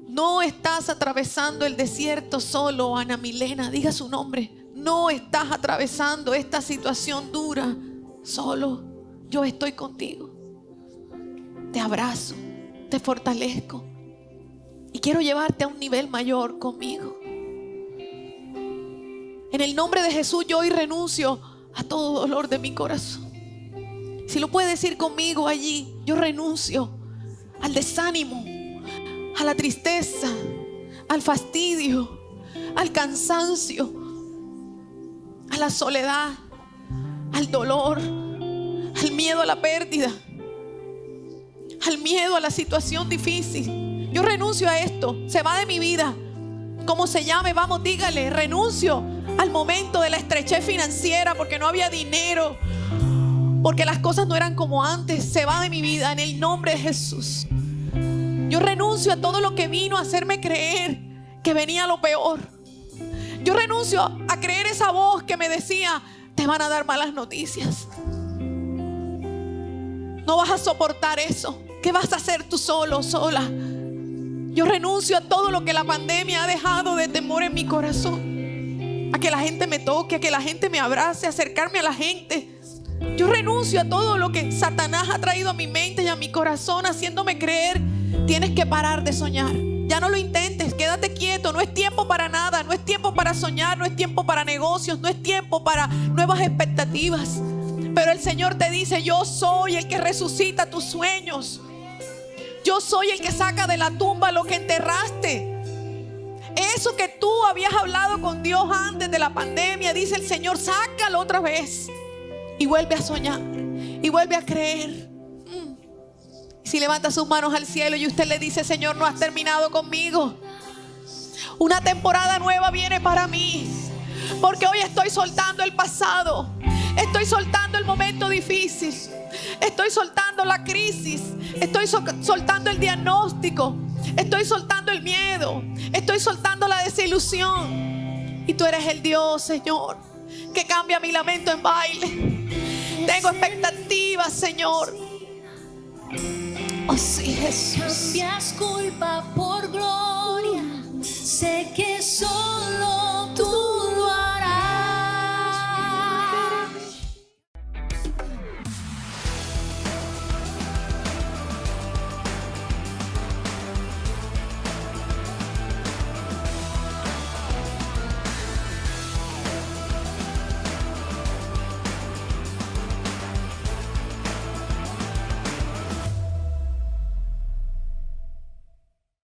No estás atravesando el desierto solo, Ana Milena, diga su nombre. No estás atravesando esta situación dura solo. Yo estoy contigo. Te abrazo, te fortalezco y quiero llevarte a un nivel mayor conmigo. En el nombre de Jesús yo hoy renuncio a todo dolor de mi corazón. Si lo puede decir conmigo allí, yo renuncio al desánimo, a la tristeza, al fastidio, al cansancio, a la soledad, al dolor, al miedo a la pérdida, al miedo a la situación difícil. Yo renuncio a esto, se va de mi vida. Como se llame, vamos, dígale, renuncio al momento de la estrechez financiera porque no había dinero, porque las cosas no eran como antes. Se va de mi vida en el nombre de Jesús. Yo renuncio a todo lo que vino a hacerme creer que venía lo peor. Yo renuncio a creer esa voz que me decía, te van a dar malas noticias. No vas a soportar eso. ¿Qué vas a hacer tú solo, sola? Yo renuncio a todo lo que la pandemia ha dejado de temor en mi corazón. A que la gente me toque, a que la gente me abrace, a acercarme a la gente. Yo renuncio a todo lo que Satanás ha traído a mi mente y a mi corazón, haciéndome creer, tienes que parar de soñar. Ya no lo intentes, quédate quieto. No es tiempo para nada, no es tiempo para soñar, no es tiempo para negocios, no es tiempo para nuevas expectativas. Pero el Señor te dice, yo soy el que resucita tus sueños. Yo soy el que saca de la tumba lo que enterraste. Eso que tú habías hablado con Dios antes de la pandemia, dice el Señor, sácalo otra vez. Y vuelve a soñar y vuelve a creer. Si levanta sus manos al cielo y usted le dice, Señor, no has terminado conmigo. Una temporada nueva viene para mí. Porque hoy estoy soltando el pasado. Estoy soltando el momento difícil. Estoy soltando la crisis. Estoy soltando el diagnóstico. Estoy soltando el miedo. Estoy soltando la desilusión. Y tú eres el Dios, Señor, que cambia mi lamento en baile. Tengo expectativas, Señor. Oh sí, Jesús. Cambias culpa por gloria. Sé que